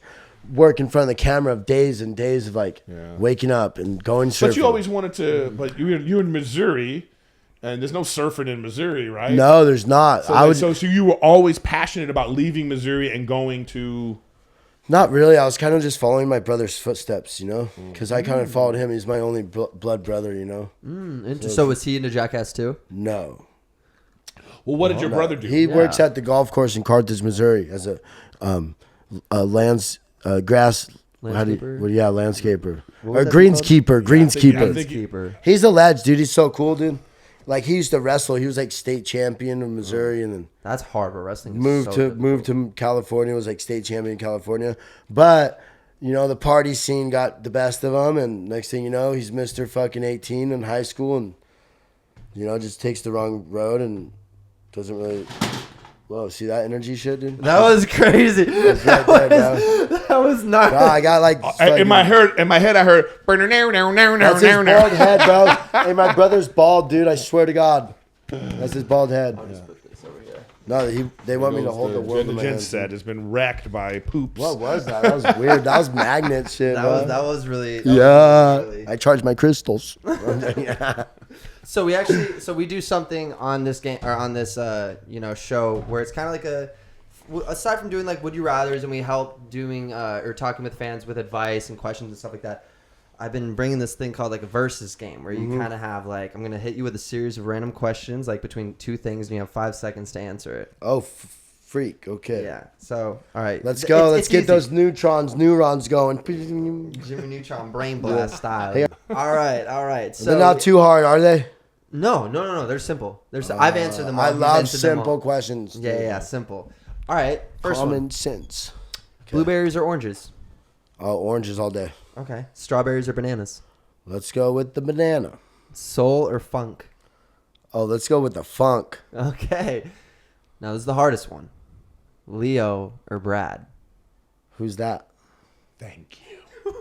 work in front of the camera of days and days of like waking up and going surfing. But you always wanted to. But you're in Missouri, and there's no surfing in Missouri, right? No, there's not. So, so you were always passionate about leaving Missouri and going to. Not really. I was kind of just following my brother's footsteps, you know, because I kind of followed him. He's my only blood brother, you know. So was he into Jackass too? No. Well, what did your brother do? He works at the golf course in Carthage, Missouri, as a grass. Landscaper? Landscaper What or was that greenskeeper. Greenskeeper. I think- He's a ledge, dude. He's so cool, dude. Like he used to wrestle. He was like state champion in Missouri, and then That's hard, but wrestling is moved so to California. Was like state champion in California, but you know the party scene got the best of him, and next thing you know, he's Mr. fucking 18 in high school, and you know just takes the wrong road and doesn't really Whoa, see that energy shit, dude? That was crazy. That was not. Bro, I got like In my head, I heard. That's his bald head, bro. Hey, my brother's bald, dude. I swear to God, that's his bald head. No, they want me to hold the world in my Gen hands. set has been wrecked by poops. What was that? That was weird. That was magnet shit, bro. That was really. I charge my crystals. So we do something on this game or on this show where it's kind of like aside from doing like would you rather's and we help doing or talking with fans with advice and questions and stuff like that. I've been bringing this thing called like a versus game where you kind of have like I'm gonna hit you with a series of random questions like between two things and you have 5 seconds to answer it. Oh, freak. Okay. Yeah. So all right, let's go. Let's get easy. those neurons going. Jimmy Neutron brain blast style. Yeah. All right. So they're not too hard, are they? No. They're simple. I've answered them all. I You've love answered them all. simple questions. Yeah, simple. All right, first Common one. sense. Okay. Blueberries or oranges? Oh, oranges all day. Okay. Strawberries or bananas? Let's go with the banana. Soul or funk? Oh, let's go with the funk. Okay. Now this is the hardest one. Leo or Brad? Who's that? Thank you.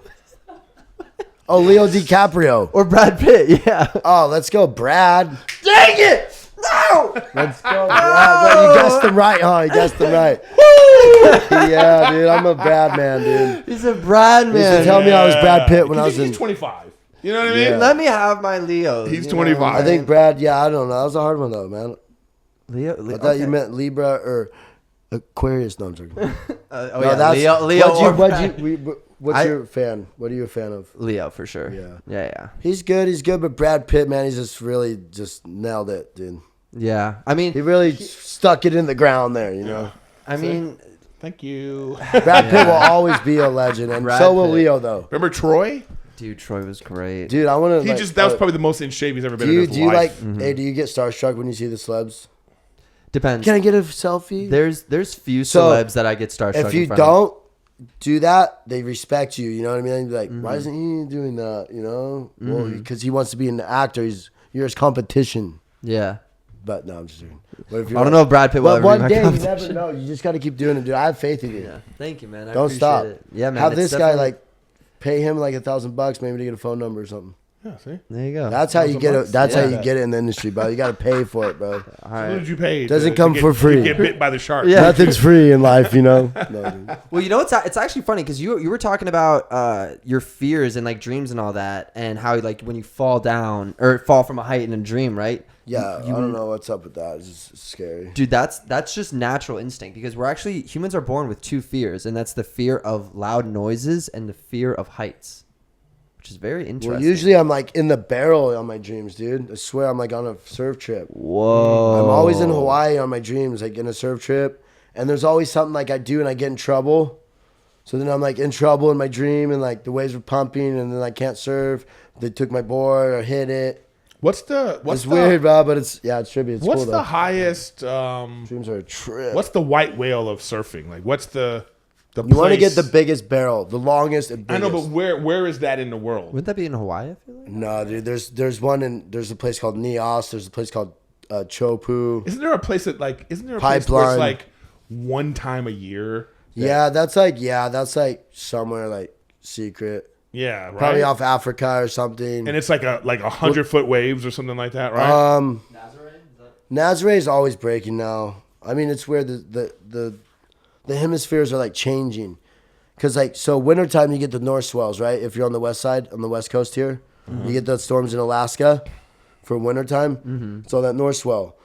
Oh, Leo DiCaprio. Or Brad Pitt, yeah. Oh, let's go Brad. Dang it! No! Let's go Brad. Well, you guessed him right, huh? You guessed him right. Yeah, dude. I'm a Brad man, dude. He's a Brad They used to man. tell me I was Brad Pitt when I was in... He's 25. You know what I mean? Yeah. Let me have my Leo. He's you know? 25. I think Brad, yeah, I don't know. That was a hard one, though, man. Leo I thought you meant Libra or Aquarius. No, I'm joking. oh, No, yeah. that's- Leo or What's your fan? What are you a fan of? Leo, for sure. Yeah. He's good, but Brad Pitt, man, he's just really just nailed it, dude. Yeah. I mean... He really stuck it in the ground there, you know? I mean... Thank you. Brad Pitt will always be a legend, and Brad so will Pitt. Leo, though. Remember Troy? Dude, Troy was great. Dude, I want to. That was probably the most in shape he's ever been in his do you life. like? Hey, do you get starstruck when you see the celebs? Depends. Can I get a selfie? There's few So, celebs that I get starstruck If you in front of. don't do that, they respect you. You know what I mean? They'd be like, why Mm-hmm. isn't he doing that? You know? Well, because he wants to be an actor. You're his competition. Yeah. But no, I'm just joking. But if I don't know if Brad Pitt will But ever be one my day, you competition. never know. You just got to keep doing it, dude. I have faith in you. Yeah. Thank you, man. I Don't appreciate stop. it. Yeah, man. Have it's this guy definitely- like pay him like $1,000 maybe to get a phone number or something. Yeah, see? There you go. That's how you get it. That's how Yeah. you get it in the industry, bro. You got to pay for it, bro. All What right. did you pay? Doesn't to come get- for free. to Get bit by the shark. Yeah. Nothing's free in life, you know. No, dude. Well, you know, it's actually funny because you were talking about your fears and like dreams and all that, and how like when you fall down or fall from a height in a dream, right? Yeah, I don't know what's up with that. It's just scary. Dude, that's just natural instinct because humans are born with two fears, and that's the fear of loud noises and the fear of heights, which is very interesting. Well, usually I'm like in the barrel on my dreams, dude. I swear I'm like on a surf trip. Whoa. I'm always in Hawaii on my dreams, like in a surf trip. And there's always something like I do and I get in trouble. So then I'm like in trouble in my dream and like the waves were pumping and then I can't surf. They took my board or hit it. It's weird, bro, but it's trippy. It's What's cool, the though. highest? Dreams are a trip. What's the white whale of surfing? Like, what's the You want to place- get the biggest barrel, the longest and I biggest. know, but where is that in the world? Wouldn't that be in Hawaii? I feel like. No, dude. There's a place called Nias. There's a place called Chopu. Isn't there a place that like? Isn't there a Pipeline. place where it's like one time a year? Yeah, that's like somewhere like secret. Yeah, right. Probably off Africa or something. And it's like a 100-foot waves or something like that, right? Nazare is always breaking now. I mean, it's where the hemispheres are like changing. Cause like so wintertime you get the north swells, right? If you're on the west side, on the west coast here, you get the storms in Alaska for wintertime. It's all that north swell.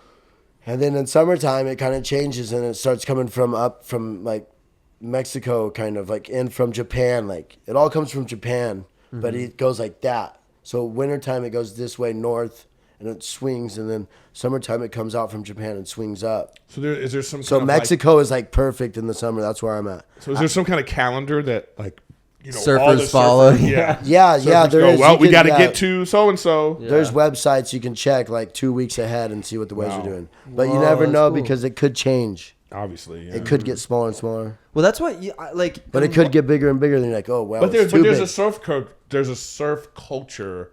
And then in summertime it kind of changes and it starts coming from up from like Mexico, kind of like in from Japan. Like it all comes from Japan, but it goes like that. So wintertime it goes this way north and it swings, and then summertime it comes out from Japan and swings up. So is there some? So kind of Mexico is like perfect in the summer. That's where I'm at. So is there some kind of calendar that like all Surfers the follow? Yeah. Yeah, Surfers there go, is. well, You we got can- to yeah. get to so and so. There's websites you can check like 2 weeks ahead and see what the waves Wow. are doing. But you Whoa, never that's know cool. because it could change. Obviously, yeah. It could get smaller and smaller. Well, that's what you like. But it could get bigger and bigger. Then you're like, oh, well, But it's there's too a big. surf culture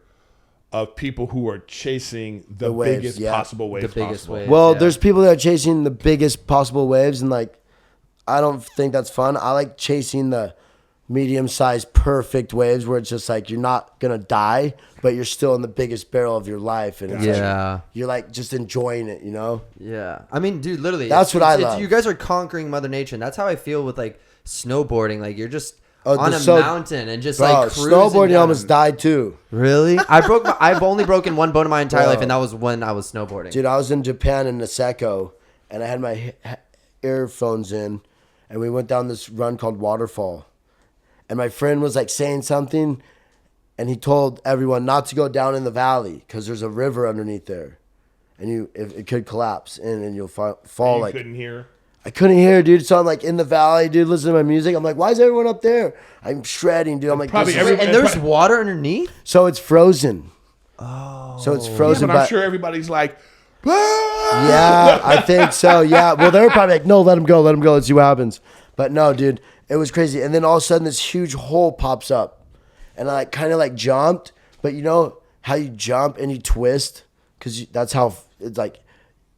of people who are chasing the waves, biggest yeah. possible waves The biggest possible. wave. Well, Yeah. there's people that are chasing the biggest possible waves, and like, I don't think that's fun. I like chasing the medium-sized, perfect waves where it's just like you're not gonna die, but you're still in the biggest barrel of your life, and it's like, Yeah. you're like just enjoying it, you know? Yeah. I mean, dude, literally. That's what I love. You guys are conquering Mother Nature. And that's how I feel with like snowboarding. Like you're just Oh, on a so- mountain and just Bro, like cruising snowboarding down. almost died too. Really? I've only broken one bone in my entire Bro. life, and that was when I was snowboarding. Dude, I was in Japan in Niseko, and I had my earphones in, and we went down this run called Waterfall. And my friend was like saying something, and he told everyone not to go down in the valley because there's a river underneath there, and it could collapse and you'll fall You like. couldn't hear. I couldn't hear, dude. So I'm like in the valley, dude, listening to my music. I'm like, why is everyone up there? I'm shredding, dude. I'm like, Probably this is- every- And there's water underneath? so it's frozen. Oh, so it's Yeah, frozen. but I'm sure everybody's like, "Ah!" Yeah, I think so. Yeah. Well, they're probably like, no, let him go. Let's see what happens. But no, dude, it was crazy. And then all of a sudden, this huge hole pops up, and I like kind of like jumped. But you know how you jump and you twist, because that's how it's like.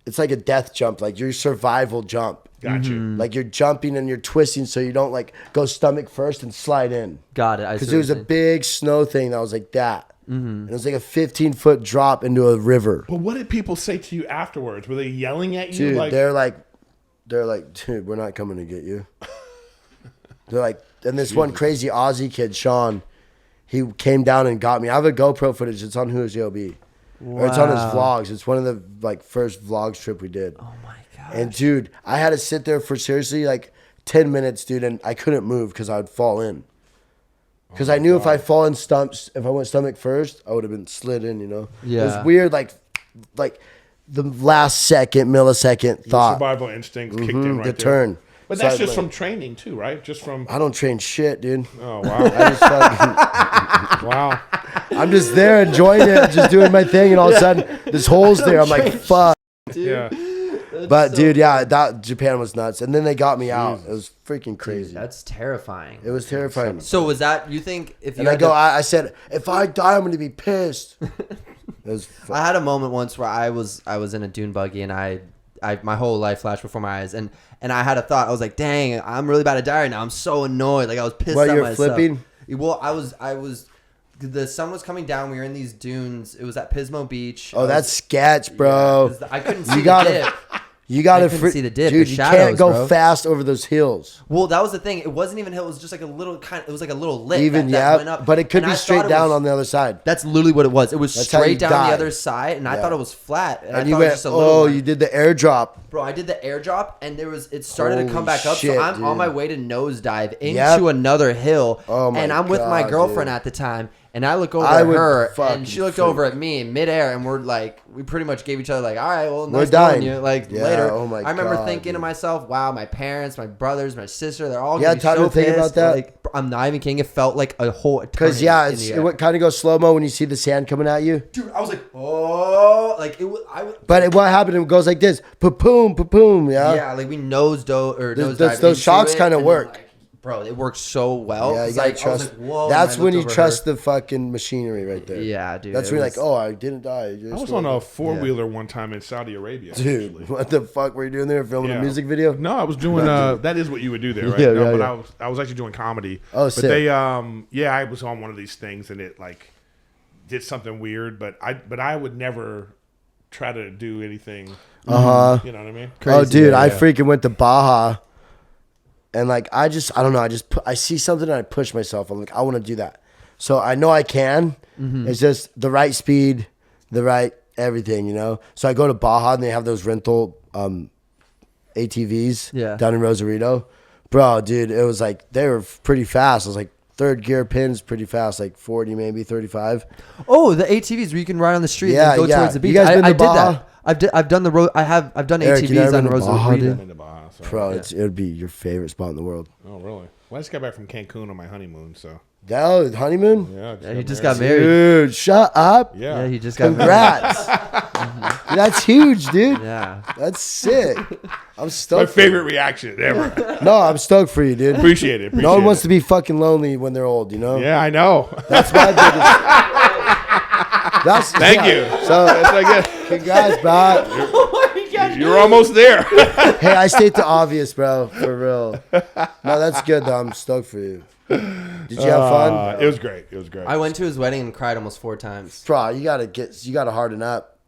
It's like a death jump, like your survival jump. Got you. Like you're jumping and you're twisting, so you don't like go stomach first and slide in. Got it. Because it was a big snow thing that was like that. And it was like a 15-foot drop into a river. But what did people say to you afterwards? Were they yelling at you? Dude, like, they're like, dude, we're not coming to get you. They're like, and this one crazy Aussie kid, Sean, he came down and got me. I have a GoPro footage. It's on Who's Job. Or it's on his vlogs. It's one of the like first vlogs trip we did. Oh my god. And dude, I had to sit there for seriously like 10 minutes, dude, and I couldn't move because I would fall in. Because I knew if I fall in stumps, if I went stomach first, I would have been slid in, you know? It Yeah. was weird, like the last second, millisecond your thought. survival instinct kicked in right the there. turn. But So that's I, just like- from training too, right? Just from. I don't train shit, dude. Oh wow, I just fucking, wow. I'm just there enjoying it, just doing my thing, and all of a sudden, this hole's there. I'm like, fuck. Yeah. But dude, yeah, that Japan was nuts. And then they got me out. It was freaking crazy. That's terrifying. It was terrifying. So was that, you think, if you And I had go, to- I said, if I die, I'm going to be pissed. It was I had a moment once where I was in a dune buggy, and I my whole life flashed before my eyes, and I had a thought. I was like, dang, I'm really about to die right now. I'm so annoyed. Like I was pissed What, at you're myself. flipping? Well, I was. The sun was coming down. We were in these dunes. It was at Pismo Beach. Oh, that's sketch, bro. Yeah, 'cause I couldn't see You gotta- the dip. You got I to couldn't see the dip, dude. the You shadows, can't go bro. fast over those hills. Well, that was the thing. It wasn't even hill. It was just like a little kind. It was like a little lip. Even that went yeah, up. but it could And be I thought straight it down was- on the other side. That's literally what it was. It was That's how you straight down the die. other side, and I Yeah. thought it was flat. And I And thought you it was went, just a little oh, one. you did the airdrop. Bro, I did the airdrop, and it started to Holy come back up. shit, So I'm dude. on my way to nosedive into Yep. another hill, Oh my and I'm with my God, girlfriend dude. at the time. And I look over I at would her, fucking and she looked freak. over at me in midair, and we're like, we pretty much gave each other like, all right, well, We're nice dying. knowing you. Like Yeah, later, oh my I remember God, thinking to dude. myself, wow, my parents, my brothers, my sister, they're all Yeah, gonna be time so to think about pissed. that. Like, I'm not even kidding. It felt like a whole Because eternity yeah, in it's, the it air. would kind of go slow mo when you see the sand coming at you. Dude, I was like, oh, like it was. But what happened? It goes like this: pa-poom, pa-poom. Yeah. Yeah, like we those shots shots kinda work. bro. It works so well. Yeah, you It's gotta like, I was trust. like, whoa, That's and I when you looked over trust her. the fucking machinery right there. Yeah, dude. That's it when you're was- like, oh, I didn't die. I was on a 4-wheeler one time in Saudi Arabia. Dude, actually. what the fuck were you doing there? Filming Yeah. a music video? No, I was doing. That is what you would do there, right? Yeah, no, yeah, but yeah. I was actually doing comedy. Oh, but sick. they, yeah, I was on one of these things, and it like did something weird. But I would never try to do anything. Uh huh. You know what I mean? Oh, dude, yeah, I yeah. freaking went to Baja, and like I don't know. I see something and I push myself. I'm like, I want to do that. So I know I can. Mm-hmm. It's just the right speed, the right everything, you know. So I go to Baja and they have those rental ATVs Yeah. down in Rosarito. Bro, dude, it was like they were pretty fast. I was like third gear pins pretty fast, like 40 maybe 35. Oh, the ATVs where you can ride on the street Yeah, and go yeah. towards the You beach. guys been to I did Baja? that. I've done the road. I've done Erik, you never ATVs on been to Baja, Rosarito. dude? Into Baja, so. Bro, it would be your favorite spot in the world. Oh, really? Well, I just got back from Cancun on my honeymoon, so That honeymoon? yeah. Yeah, he just got married. Dude, shut up. Yeah. Yeah, he just got Congrats. That's huge, dude. married. Yeah. That's sick. I'm my stoked. favorite reaction ever. No, I'm stoked for you, dude. Appreciate it. No one wants to be fucking lonely when they're old, you know? Yeah, I know. That's my biggest. Thank you. So That's like it. congrats, bro. You're almost there. Hey, I state the obvious, bro. For real. No, that's good though. I'm stoked for you. Did you have fun? It was great. It was great. I went to his wedding and cried almost 4 times. Bro, you gotta harden up.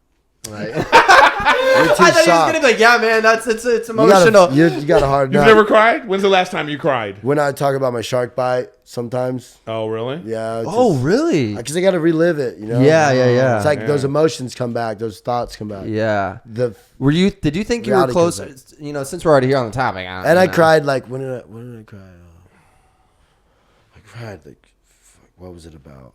Like, You're too I thought he was soft. gonna be like, yeah, man, it's You emotional. gotta harden You've up. never cried? When's the last time you cried? When I talk about my shark bite, sometimes, Oh, really? yeah. Oh, really? Because I gotta relive it, you know. Yeah. It's like Yeah. those emotions come back, those thoughts come back. Yeah. The Did you think you were Reality close? comes You know, since we're already here on the topic. and I cried like when did I cry? I cried like, fuck, what was it about?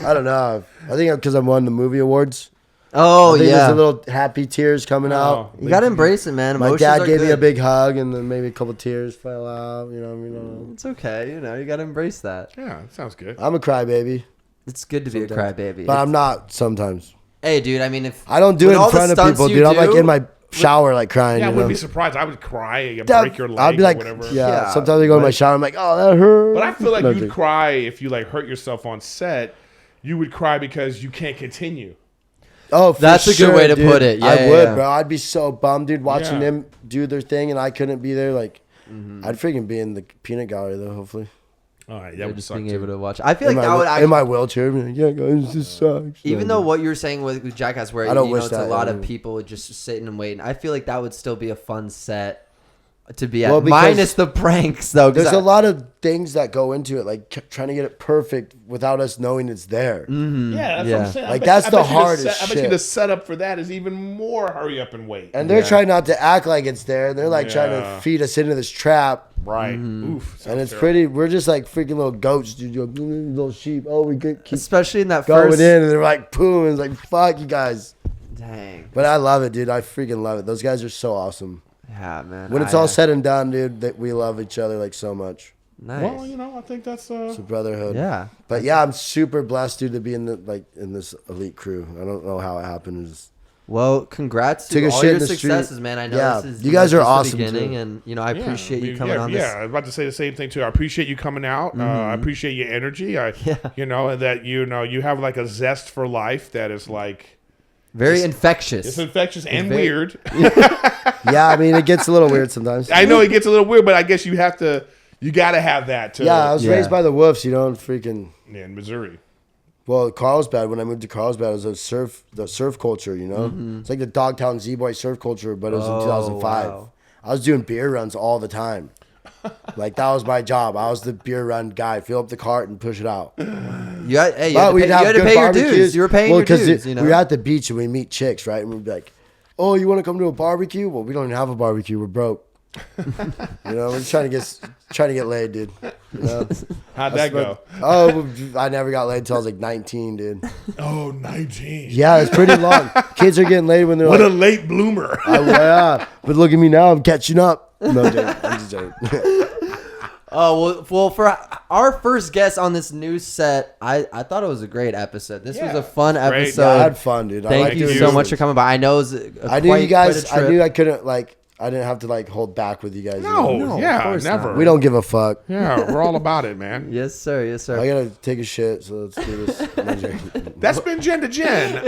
I don't know. I think because I won the movie awards. Oh, I think yeah. there's a little happy tears coming out. You gotta embrace it, man. My Emotions dad are gave me a good. big hug, and then maybe a couple tears fell out. You know what I mean? It's okay, you know. You gotta embrace that. Yeah, that sounds good. I'm a crybaby, It's good to be a crybaby. but I'm not sometimes. Hey, dude. I mean, if I don't do with it all in the front of stunts people, you dude. I'm like do- in my shower, like crying. Yeah, I you wouldn't know? be surprised. I would cry and That- break your leg I'd be like, or whatever. yeah. Sometimes I go in my shower. I'm like, oh, that hurt. But I feel like No, you'd dude. cry if you like hurt yourself on set. You would cry because you can't continue. Oh, for That's a good sure, way to dude. put it. Yeah, I yeah, would, yeah. bro. I'd be so bummed, dude, watching Yeah. them do their thing, and I couldn't be there. Like, I'd freaking be in the peanut gallery though. Hopefully, All right, that You're would just suck being too. able to watch. I feel in like my, that would in actually, my wheelchair. Be like, yeah, guys, this sucks. even No, though what you're saying with Jackass, where I don't you know wish it's a that, lot I of mean- people just sitting and waiting. I feel like that would still be a fun set to be at, Well, because minus the pranks though. 'cause there's I- a lot of things that go into it, like trying to get it perfect without us knowing it's there. Yeah, that's what Yeah. I'm saying. Like, that's the hardest I bet you shit. the setup for that is even more hurry up and wait. And they're Yeah. trying not to act like it's there. They're like trying Yeah. to feed us into this trap. Right. Mm-hmm. Oof. And sounds it's terrible. pretty. We're just like freaking little goats, dude. Little sheep. Oh, we could keep especially in that going first. in, and they're like, "Boom!" And it's like, "Fuck you guys." Dang. But I love it, dude. I freaking love it. Those guys are so awesome. Yeah, man. When it's all said and done, dude, that we love each other like so much. Nice. Well, you know, I think that's It's a brotherhood. yeah. But yeah, I'm super blessed, dude, to be in this elite crew. I don't know how it happened. It's- Well, congrats Took to a all shit your in the street. successes, man. I know Yeah. this is You guys are just the awesome, beginning, too. and you know I appreciate you coming yeah, on this. Yeah, I was about to say the same thing too. I appreciate you coming out. I appreciate your energy. You know, and that you have like a zest for life that is like Very infectious. it's infectious and very- weird. yeah, I mean, it gets a little weird sometimes. I know it gets a little weird, but I guess you got to have that too. Yeah, I was Yeah. raised by the Wolves, you know, and freaking. in Missouri. Well, Carlsbad. When I moved to Carlsbad, it was the surf culture. You know, it's like the Dogtown Z-Boy surf culture, but it was in 2005. wow. I was doing beer runs all the time. Like that was my job. I was the beer run guy. Fill up the cart and push it out. You had, hey, you But had to we'd pay, have you had to good pay your barbecues. dues. You were paying Well, your 'cause dues. You know. we were at the beach and we meet chicks, right? And we'd be like, "Oh, you want to come to a barbecue? Well, we don't even have a barbecue. We're broke." You know, we're trying to get laid, dude. You know? How'd that go? Oh, I never got laid until I was like 19, dude. Oh, 19. Yeah, it's pretty long. Kids are getting laid when they're What a like, late bloomer. yeah. But look at me now, I'm catching up. No, dude, I'm just joking. Oh well, for our first guest on this new set, I thought it was a great episode. This was Yeah, a fun great. episode. Yeah, I had fun, dude. I Thank like you doing so these much for things. coming by. I know it was I knew you guys. Quite a I knew trip. I couldn't I didn't have to like hold back with you guys. No, you know? of yeah, course never. not. We don't give a fuck. Yeah, we're all about it, man. Yes, sir. Yes, sir. I gotta take a shit, so let's do this. That's been Gen to Gen.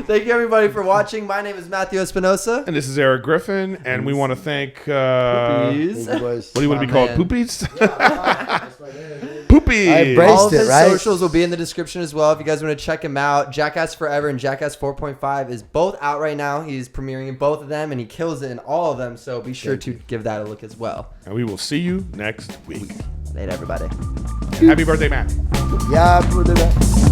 Thank you, everybody, for watching. My name is Matthew Espinosa. And this is Erik Griffin, and we want to thank. Poopies. Thank you, boys. What do you want to be My called? man. Poopies? I Poopies. embrace All of it, his right? socials will be in the description as well if you guys want to check him out. Jackass Forever and Jackass 4.5 is both out right now. He's premiering in both of them, and he kills it in all of them. So be sure to give that a look as well. And we will see you next week. Later, everybody. And happy birthday, Matt. Yeah, we'll do that.